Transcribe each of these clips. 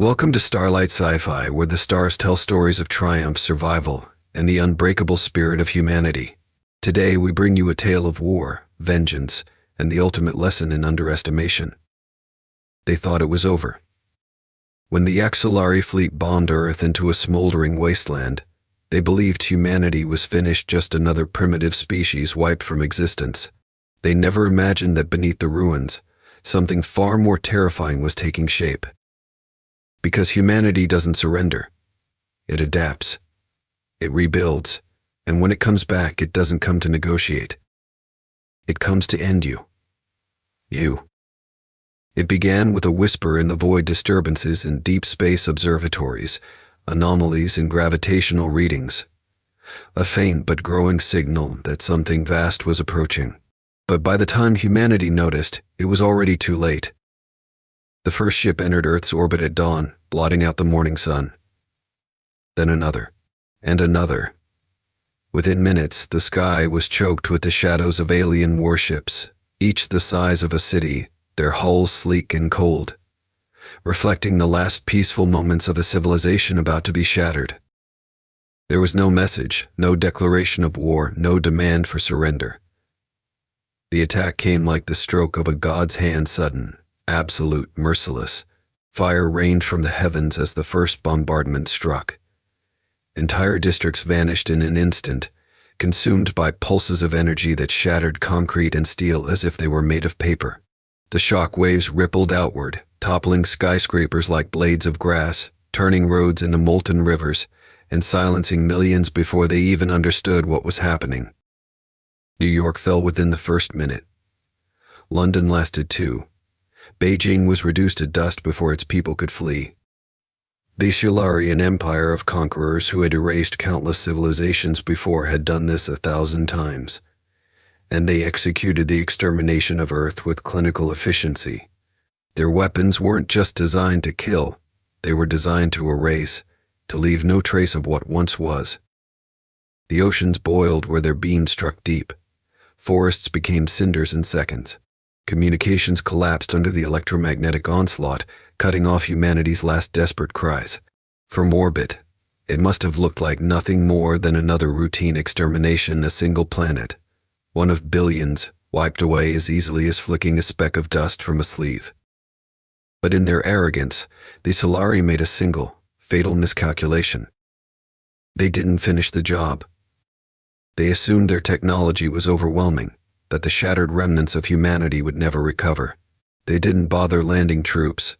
Welcome to Starlight Sci-Fi, where the stars tell stories of triumph, survival, and the unbreakable spirit of humanity. Today we bring you a tale of war, vengeance, and the ultimate lesson in underestimation. They thought it was over. When the Xelari fleet bombed Earth into a smoldering wasteland, they believed humanity was finished, just another primitive species wiped from existence. They never imagined that beneath the ruins, something far more terrifying was taking shape. Because humanity doesn't surrender. It adapts. It rebuilds. And when it comes back, it doesn't come to negotiate. It comes to end you. You. It began with a whisper in the void, disturbances in deep space observatories, anomalies in gravitational readings. A faint but growing signal that something vast was approaching. But by the time humanity noticed, it was already too late. The first ship entered Earth's orbit at dawn, blotting out the morning sun. Then another, and another. Within minutes, the sky was choked with the shadows of alien warships, each the size of a city, their hulls sleek and cold, reflecting the last peaceful moments of a civilization about to be shattered. There was no message, no declaration of war, no demand for surrender. The attack came like the stroke of a god's hand, sudden, absolute, merciless. Fire rained from the heavens as the first bombardment struck. Entire districts vanished in an instant, consumed by pulses of energy that shattered concrete and steel as if they were made of paper. The shock waves rippled outward, toppling skyscrapers like blades of grass, turning roads into molten rivers, and silencing millions before they even understood what was happening. New York fell within the first minute. London lasted 2. Beijing was reduced to dust before its people could flee. The Xelari Empire of Conquerors, who had erased countless civilizations before, had done this 1,000 times. And they executed the extermination of Earth with clinical efficiency. Their weapons weren't just designed to kill, they were designed to erase, to leave no trace of what once was. The oceans boiled where their beams struck deep. Forests became cinders in seconds. Communications collapsed under the electromagnetic onslaught, cutting off humanity's last desperate cries. From orbit, it must have looked like nothing more than another routine extermination, a single planet, one of billions, wiped away as easily as flicking a speck of dust from a sleeve. But in their arrogance, the Xelari made a single, fatal miscalculation. They didn't finish the job. They assumed their technology was overwhelming, that the shattered remnants of humanity would never recover. They didn't bother landing troops.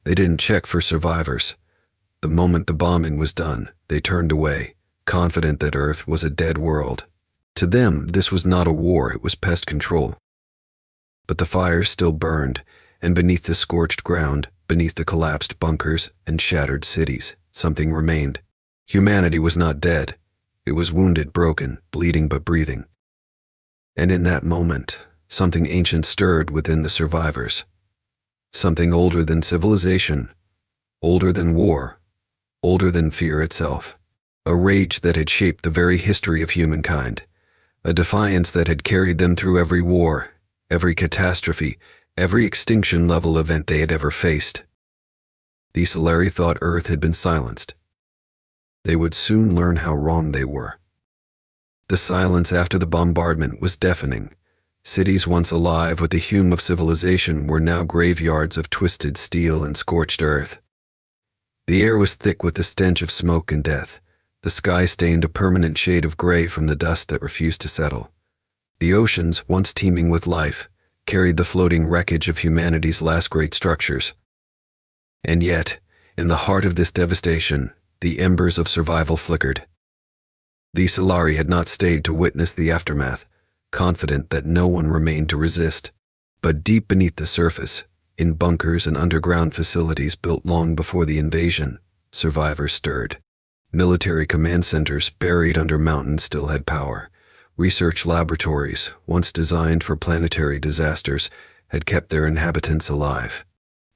They didn't check for survivors. The moment the bombing was done, they turned away, confident that Earth was a dead world. To them, this was not a war, it was pest control. But the fires still burned, and beneath the scorched ground, beneath the collapsed bunkers and shattered cities, something remained. Humanity was not dead. It was wounded, broken, bleeding but breathing. And in that moment, something ancient stirred within the survivors. Something older than civilization, older than war, older than fear itself. A rage that had shaped the very history of humankind. A defiance that had carried them through every war, every catastrophe, every extinction-level event they had ever faced. The Xelari thought Earth had been silenced. They would soon learn how wrong they were. The silence after the bombardment was deafening. Cities once alive with the hum of civilization were now graveyards of twisted steel and scorched earth. The air was thick with the stench of smoke and death. The sky stained a permanent shade of gray from the dust that refused to settle. The oceans, once teeming with life, carried the floating wreckage of humanity's last great structures. And yet, in the heart of this devastation, the embers of survival flickered. The Xelari had not stayed to witness the aftermath, confident that no one remained to resist. But deep beneath the surface, in bunkers and underground facilities built long before the invasion, survivors stirred. Military command centers buried under mountains still had power. Research laboratories, once designed for planetary disasters, had kept their inhabitants alive.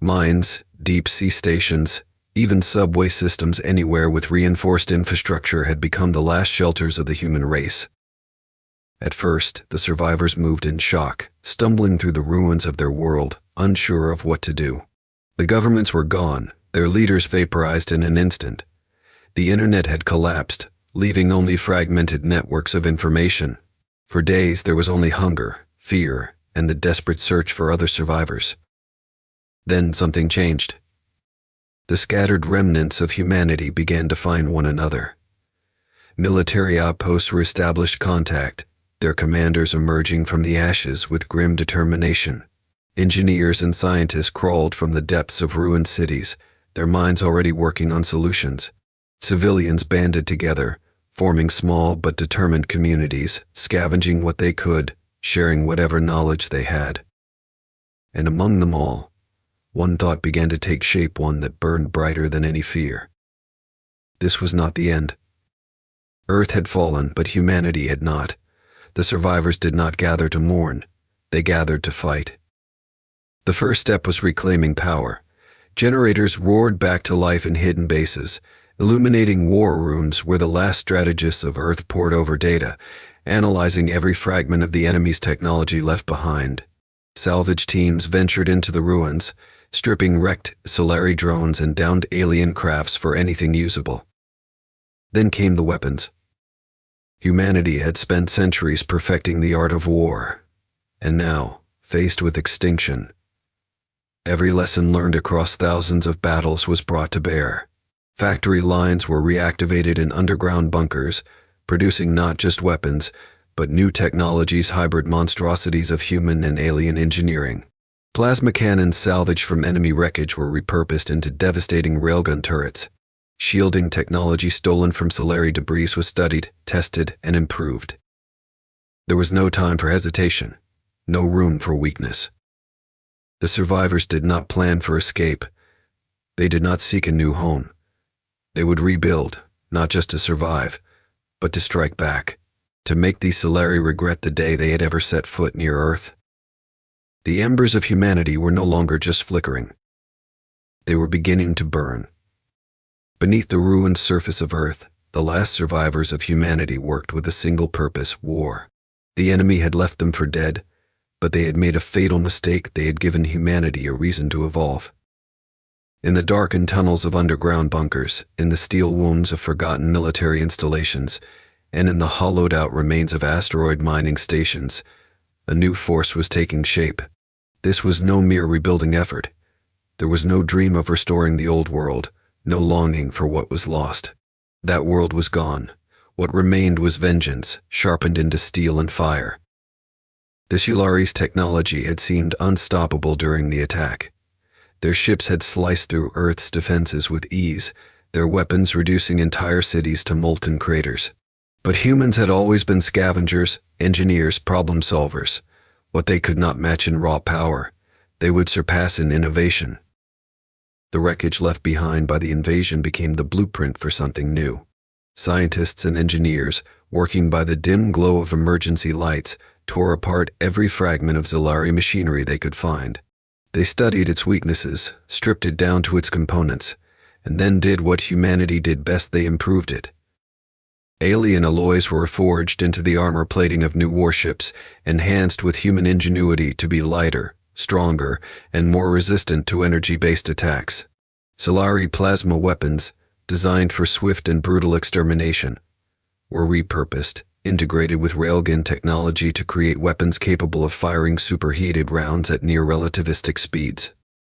Mines, deep-sea stations, even subway systems anywhere with reinforced infrastructure had become the last shelters of the human race. At first, the survivors moved in shock, stumbling through the ruins of their world, unsure of what to do. The governments were gone, Their leaders vaporized in an instant. The internet had collapsed, leaving only fragmented networks of information. For days there was only hunger, fear, and the desperate search for other survivors. Then something changed. The scattered remnants of humanity began to find one another. Military outposts re-established contact, their commanders emerging from the ashes with grim determination. Engineers and scientists crawled from the depths of ruined cities, their minds already working on solutions. Civilians banded together, forming small but determined communities, scavenging what they could, sharing whatever knowledge they had. And among them all, one thought began to take shape, one that burned brighter than any fear. This was not the end. Earth had fallen, but humanity had not. The survivors did not gather to mourn. They gathered to fight. The first step was reclaiming power. Generators roared back to life in hidden bases, illuminating war rooms where the last strategists of Earth pored over data, analyzing every fragment of the enemy's technology left behind. Salvage teams ventured into the ruins, stripping wrecked Xelari drones and downed alien crafts for anything usable. Then came the weapons. Humanity had spent centuries perfecting the art of war, and now, faced with extinction, every lesson learned across thousands of battles was brought to bear. Factory lines were reactivated in underground bunkers, producing not just weapons, but new technologies, hybrid monstrosities of human and alien engineering. Plasma cannons salvaged from enemy wreckage were repurposed into devastating railgun turrets. Shielding technology stolen from Xelari debris was studied, tested, and improved. There was no time for hesitation, no room for weakness. The survivors did not plan for escape. They did not seek a new home. They would rebuild, not just to survive, but to strike back, to make the Xelari regret the day they had ever set foot near Earth. The embers of humanity were no longer just flickering. They were beginning to burn. Beneath the ruined surface of Earth, the last survivors of humanity worked with a single purpose: war. The enemy had left them for dead, but they had made a fatal mistake. They had given humanity a reason to evolve. In the darkened tunnels of underground bunkers, in the steel wounds of forgotten military installations, and in the hollowed-out remains of asteroid mining stations, a new force was taking shape. This was no mere rebuilding effort. There was no dream of restoring the old world, no longing for what was lost. That world was gone. What remained was vengeance, sharpened into steel and fire. The Xelari's technology had seemed unstoppable during the attack. Their ships had sliced through Earth's defenses with ease, their weapons reducing entire cities to molten craters. But humans had always been scavengers, engineers, problem solvers. What they could not match in raw power, they would surpass in innovation. The wreckage left behind by the invasion became the blueprint for something new. Scientists and engineers, working by the dim glow of emergency lights, tore apart every fragment of Xelari machinery they could find. They studied its weaknesses, stripped it down to its components, and then did what humanity did best: they improved it. Alien alloys were forged into the armor plating of new warships, enhanced with human ingenuity to be lighter, stronger, and more resistant to energy-based attacks. Xelari plasma weapons, designed for swift and brutal extermination, were repurposed, integrated with railgun technology to create weapons capable of firing superheated rounds at near-relativistic speeds.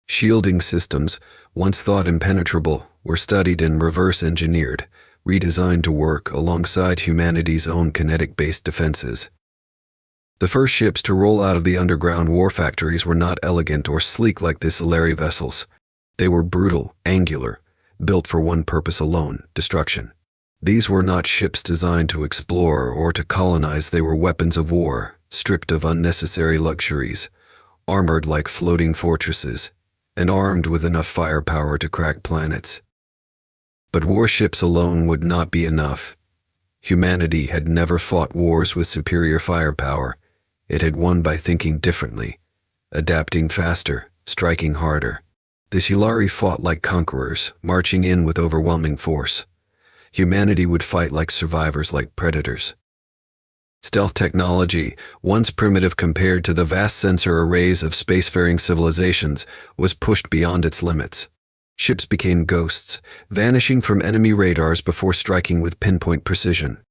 Shielding systems, once thought impenetrable, were studied and reverse-engineered, redesigned to work alongside humanity's own kinetic-based defenses. The first ships to roll out of the underground war factories were not elegant or sleek like the Xelari vessels. They were brutal, angular, built for one purpose alone: destruction. These were not ships designed to explore or to colonize. They were weapons of war, stripped of unnecessary luxuries, armored like floating fortresses, and armed with enough firepower to crack planets. But warships alone would not be enough. Humanity had never fought wars with superior firepower. It had won by thinking differently, adapting faster, striking harder. The Xelari fought like conquerors, marching in with overwhelming force. Humanity would fight like survivors, like predators. Stealth technology, once primitive compared to the vast sensor arrays of spacefaring civilizations, was pushed beyond its limits. Ships became ghosts, vanishing from enemy radars before striking with pinpoint precision.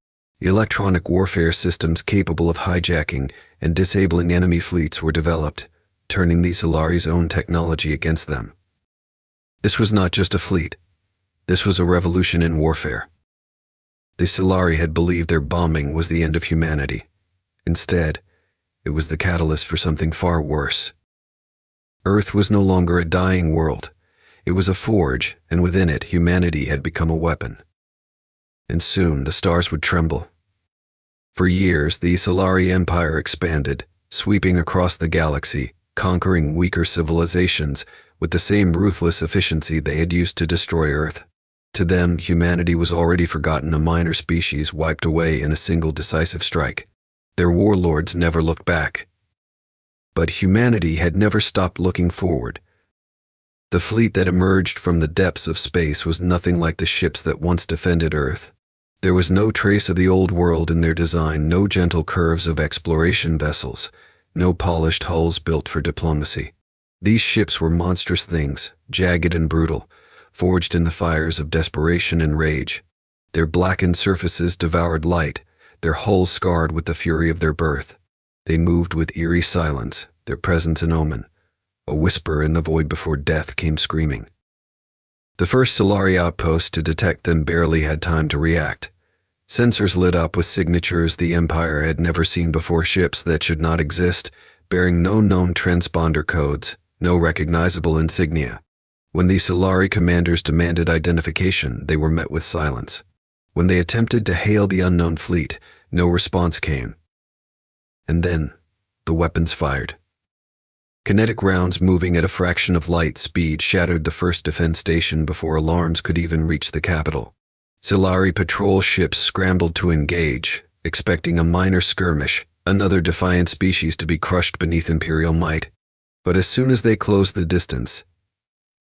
Electronic warfare systems capable of hijacking and disabling enemy fleets were developed, turning the Xelari's own technology against them. This was not just a fleet. This was a revolution in warfare. The Xelari had believed their bombing was the end of humanity. Instead, it was the catalyst for something far worse. Earth was no longer a dying world. It was a forge, and within it, humanity had become a weapon. And soon, the stars would tremble. For years, the Xelari Empire expanded, sweeping across the galaxy, conquering weaker civilizations with the same ruthless efficiency they had used to destroy Earth. To them, humanity was already forgotten, a minor species wiped away in a single decisive strike. Their warlords never looked back. But humanity had never stopped looking forward. The fleet that emerged from the depths of space was nothing like the ships that once defended Earth. There was no trace of the old world in their design, no gentle curves of exploration vessels, no polished hulls built for diplomacy. These ships were monstrous things, jagged and brutal, forged in the fires of desperation and rage. Their blackened surfaces devoured light, their hulls scarred with the fury of their birth. They moved with eerie silence, their presence an omen, a whisper in the void before death came screaming. The first Xelari outpost to detect them barely had time to react. Sensors lit up with signatures the Empire had never seen before, ships that should not exist, bearing no known transponder codes, no recognizable insignia. When the Xelari commanders demanded identification, they were met with silence. When they attempted to hail the unknown fleet, no response came. And then, the weapons fired. Kinetic rounds moving at a fraction of light speed shattered the first defense station before alarms could even reach the capital. Xelari patrol ships scrambled to engage, expecting a minor skirmish, another defiant species to be crushed beneath Imperial might. But as soon as they closed the distance,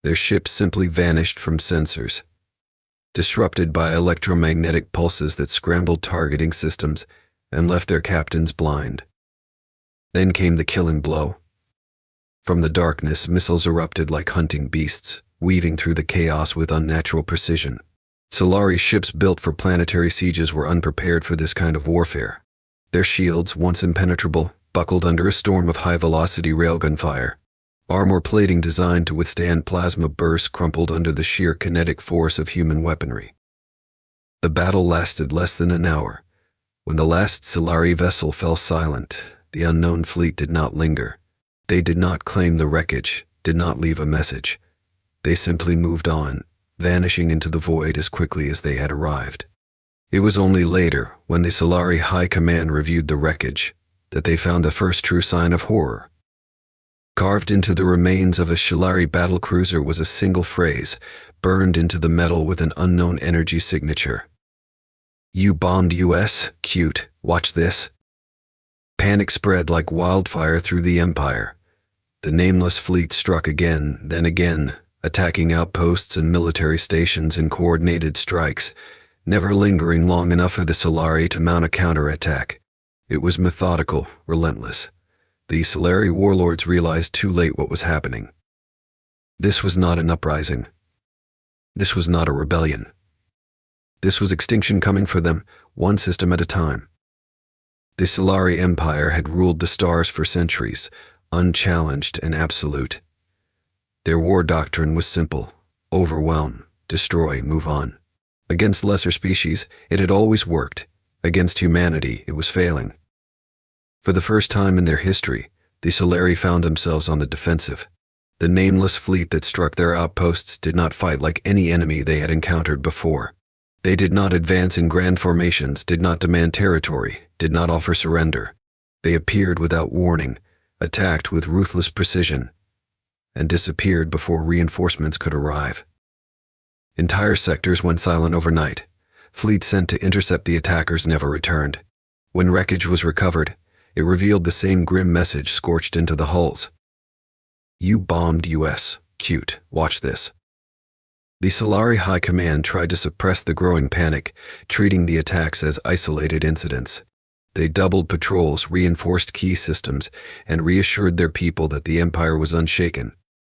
their ships simply vanished from sensors, disrupted by electromagnetic pulses that scrambled targeting systems and left their captains blind. Then came the killing blow. From the darkness, missiles erupted like hunting beasts, weaving through the chaos with unnatural precision. Xelari ships built for planetary sieges were unprepared for this kind of warfare. Their shields, once impenetrable, buckled under a storm of high-velocity railgun fire. Armor plating designed to withstand plasma bursts crumpled under the sheer kinetic force of human weaponry. The battle lasted less than an hour. When the last Xelari vessel fell silent, the unknown fleet did not linger. They did not claim the wreckage, did not leave a message. They simply moved on, vanishing into the void as quickly as they had arrived. It was only later, when the Xelari High Command reviewed the wreckage, that they found the first true sign of horror. Carved into the remains of a Xelari battlecruiser was a single phrase, burned into the metal with an unknown energy signature. "You bombed US? Cute. Watch this." Panic spread like wildfire through the Empire. The nameless fleet struck again, then again, attacking outposts and military stations in coordinated strikes, never lingering long enough for the Xelari to mount a counterattack. It was methodical, relentless. The Xelari warlords realized too late what was happening. This was not an uprising. This was not a rebellion. This was extinction coming for them, one system at a time. The Xelari Empire had ruled the stars for centuries, unchallenged and absolute. Their war doctrine was simple: overwhelm, destroy, move on. Against lesser species, it had always worked. Against humanity, it was failing. For the first time in their history, the Xelari found themselves on the defensive. The nameless fleet that struck their outposts did not fight like any enemy they had encountered before. They did not advance in grand formations, did not demand territory, did not offer surrender. They appeared without warning, attacked with ruthless precision, and disappeared before reinforcements could arrive. Entire sectors went silent overnight. Fleets sent to intercept the attackers never returned. When wreckage was recovered, it revealed the same grim message scorched into the hulls. "You bombed US. Cute. Watch this." The Xelari High Command tried to suppress the growing panic, treating the attacks as isolated incidents. They doubled patrols, reinforced key systems, and reassured their people that the Empire was unshaken.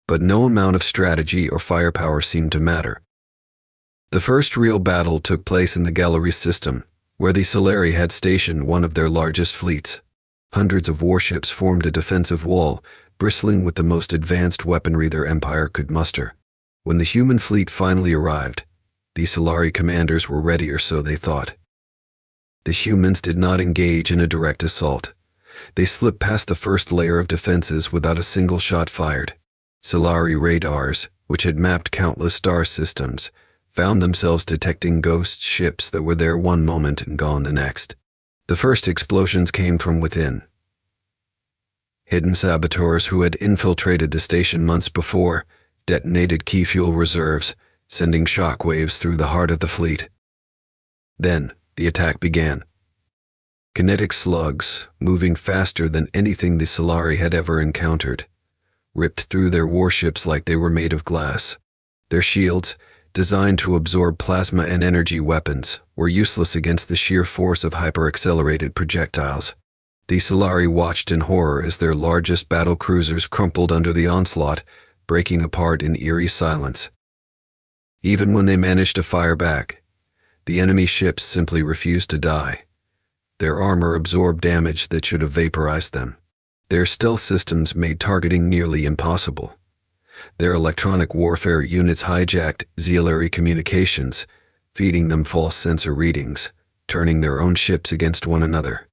but no amount of strategy or firepower seemed to matter. The first real battle took place in the Xelari system, where the Xelari had stationed one of their largest fleets. Hundreds of warships formed a defensive wall, bristling with the most advanced weaponry their empire could muster. When the human fleet finally arrived, the Xelari commanders were ready, or so they thought. The humans did not engage in a direct assault. They slipped past the first layer of defenses without a single shot fired. Xelari radars, which had mapped countless star systems, found themselves detecting ghost ships that were there one moment and gone the next. The first explosions came from within. Hidden saboteurs who had infiltrated the station months before detonated key fuel reserves, sending shockwaves through the heart of the fleet. Then, the attack began. Kinetic slugs, moving faster than anything the Xelari had ever encountered, ripped through their warships like they were made of glass. Their shields, designed to absorb plasma and energy weapons, were useless against the sheer force of hyper-accelerated projectiles. The Xelari watched in horror as their largest battle cruisers crumpled under the onslaught, breaking apart in eerie silence. Even when they managed to fire back, the enemy ships simply refused to die. Their armor absorbed damage that should have vaporized them. Their stealth systems made targeting nearly impossible. Their electronic warfare units hijacked Xelari communications, feeding them false sensor readings, turning their own ships against one another.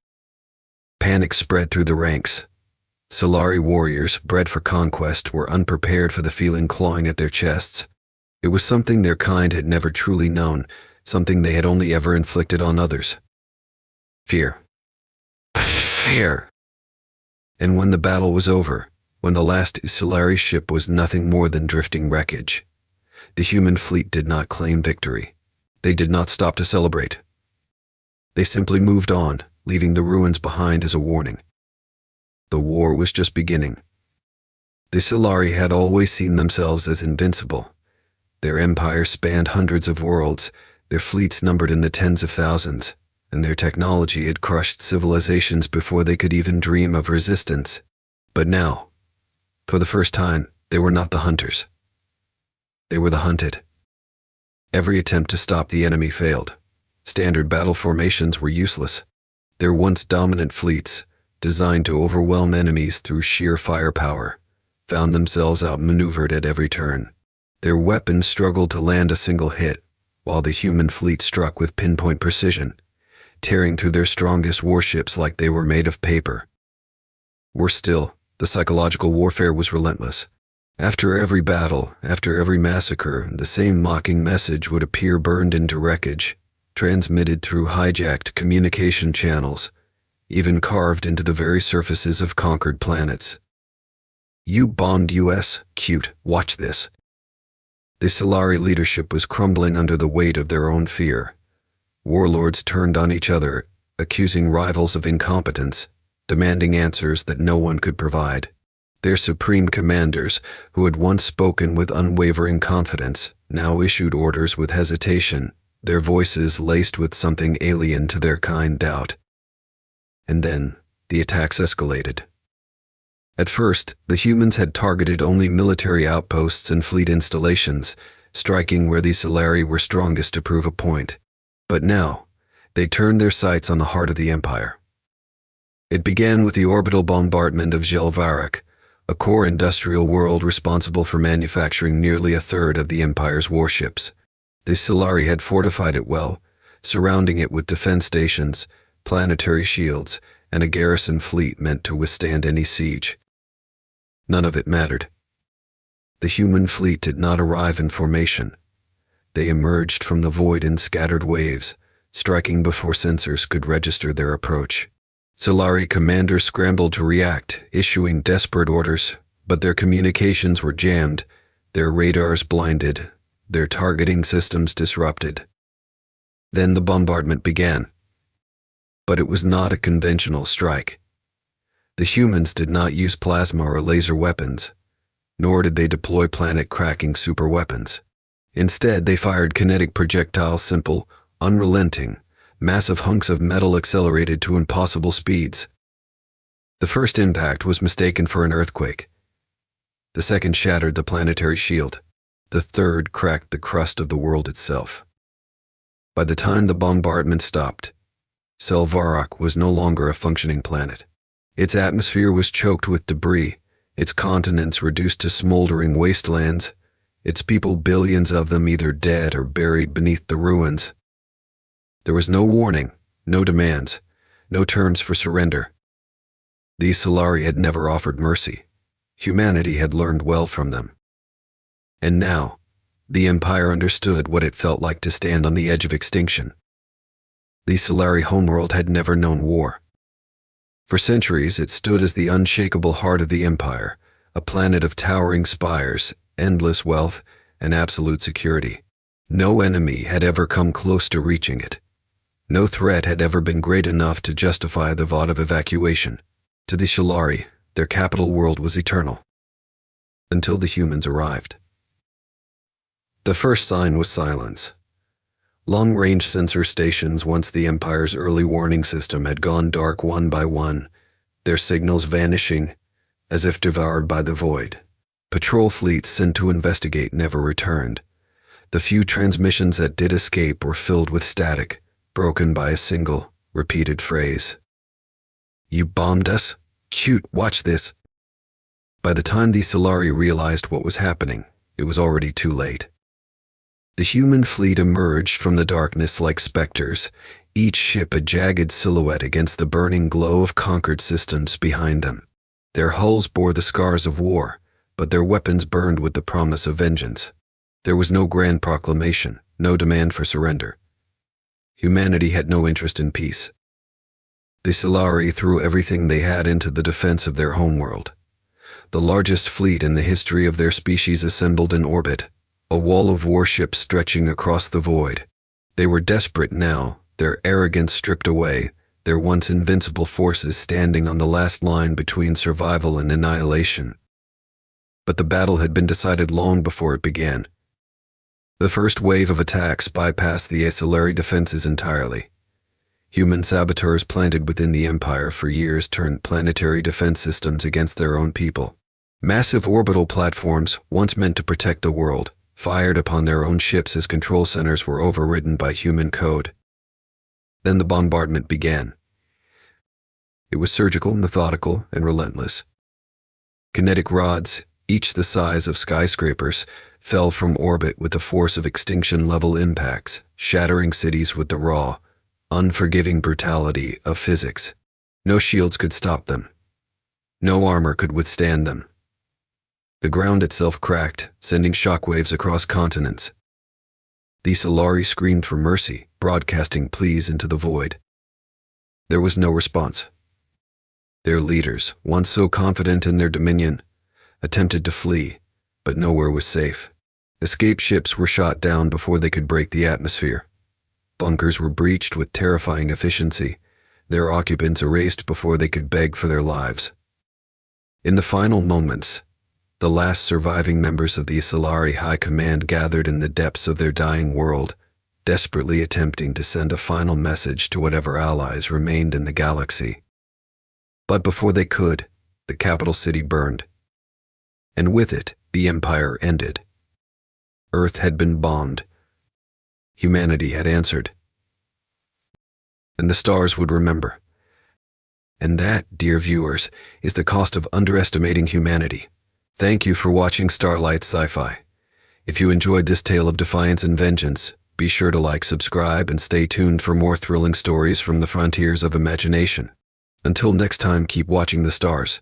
Panic spread through the ranks. Xelari warriors, bred for conquest, were unprepared for the feeling clawing at their chests. It was something their kind had never truly known, something they had only ever inflicted on others. Fear. Fear. And when the battle was over, when the last Xelari ship was nothing more than drifting wreckage, the human fleet did not claim victory. They did not stop to celebrate. They simply moved on, leaving the ruins behind as a warning. The war was just beginning. The Xelari had always seen themselves as invincible. Their empire spanned hundreds of worlds, their fleets numbered in the tens of thousands, and their technology had crushed civilizations before they could even dream of resistance. But now, for the first time, they were not the hunters. They were the hunted. Every attempt to stop the enemy failed. Standard battle formations were useless. Their once dominant fleets, designed to overwhelm enemies through sheer firepower, found themselves outmaneuvered at every turn. Their weapons struggled to land a single hit, while the human fleet struck with pinpoint precision, tearing through their strongest warships like they were made of paper. Worse still, the psychological warfare was relentless. After every battle, after every massacre, the same mocking message would appear burned into wreckage, transmitted through hijacked communication channels, even carved into the very surfaces of conquered planets. "You bombed US, cute, watch this." The Xelari leadership was crumbling under the weight of their own fear. Warlords turned on each other, accusing rivals of incompetence, demanding answers that no one could provide. Their supreme commanders, who had once spoken with unwavering confidence, now issued orders with hesitation, their voices laced with something alien to their kind doubt. And then, the attacks escalated. At first, the humans had targeted only military outposts and fleet installations, striking where the Xelari were strongest to prove a point. But now, they turned their sights on the heart of the Empire. It began with the orbital bombardment of Xelari, a core industrial world responsible for manufacturing nearly a third of the Empire's warships. The Xelari had fortified it well, surrounding it with defense stations, planetary shields, and a garrison fleet meant to withstand any siege. None of it mattered. The human fleet did not arrive in formation. They emerged from the void in scattered waves, striking before sensors could register their approach. Xelari commanders scrambled to react, issuing desperate orders, but their communications were jammed, their radars blinded, their targeting systems disrupted. Then the bombardment began. But it was not a conventional strike. The humans did not use plasma or laser weapons, nor did they deploy planet-cracking superweapons. Instead, they fired kinetic projectiles, simple, unrelenting, massive hunks of metal accelerated to impossible speeds. The first impact was mistaken for an earthquake. The second shattered the planetary shield. The third cracked the crust of the world itself. By the time the bombardment stopped, Selvarok was no longer a functioning planet. Its atmosphere was choked with debris, its continents reduced to smoldering wastelands, its people, billions of them, either dead or buried beneath the ruins. There was no warning, no demands, no terms for surrender. The Xelari had never offered mercy. Humanity had learned well from them. And now, the Empire understood what it felt like to stand on the edge of extinction. The Xelari homeworld had never known war. For centuries, it stood as the unshakable heart of the Empire, a planet of towering spires, endless wealth, and absolute security. No enemy had ever come close to reaching it. No threat had ever been great enough to justify the vow of evacuation. To the Xelari, their capital world was eternal. Until the humans arrived. The first sign was silence. Long-range sensor stations, once the Empire's early warning system, had gone dark one by one, their signals vanishing, as if devoured by the void. Patrol fleets sent to investigate never returned. The few transmissions that did escape were filled with static, broken by a single, repeated phrase. "You bombed us? Cute, watch this." By the time the Xelari realized what was happening, it was already too late. The human fleet emerged from the darkness like specters, each ship a jagged silhouette against the burning glow of conquered systems behind them. Their hulls bore the scars of war, but their weapons burned with the promise of vengeance. There was no grand proclamation, no demand for surrender. Humanity had no interest in peace. The Xelari threw everything they had into the defense of their homeworld. The largest fleet in the history of their species assembled in orbit, a wall of warships stretching across the void. They were desperate now, their arrogance stripped away, their once invincible forces standing on the last line between survival and annihilation. But the battle had been decided long before it began. The first wave of attacks bypassed the Xelari defenses entirely. Human saboteurs planted within the Empire for years turned planetary defense systems against their own people. Massive orbital platforms, once meant to protect the world, fired upon their own ships as control centers were overridden by human code. Then the bombardment began. It was surgical, methodical, and relentless. Kinetic rods, each the size of skyscrapers, fell from orbit with the force of extinction-level impacts, shattering cities with the raw, unforgiving brutality of physics. No shields could stop them. No armor could withstand them. The ground itself cracked, sending shockwaves across continents. The Xelari screamed for mercy, broadcasting pleas into the void. There was no response. Their leaders, once so confident in their dominion, attempted to flee, but nowhere was safe. Escape ships were shot down before they could break the atmosphere. Bunkers were breached with terrifying efficiency, their occupants erased before they could beg for their lives. In the final moments, the last surviving members of the Xelari High Command gathered in the depths of their dying world, desperately attempting to send a final message to whatever allies remained in the galaxy. But before they could, the capital city burned. And with it, the Empire ended. Earth had been bombed. Humanity had answered. And the stars would remember. And that, dear viewers, is the cost of underestimating humanity. Thank you for watching Starlight Sci-Fi. If you enjoyed this tale of defiance and vengeance, be sure to like, subscribe, and stay tuned for more thrilling stories from the frontiers of imagination. Until next time, keep watching the stars.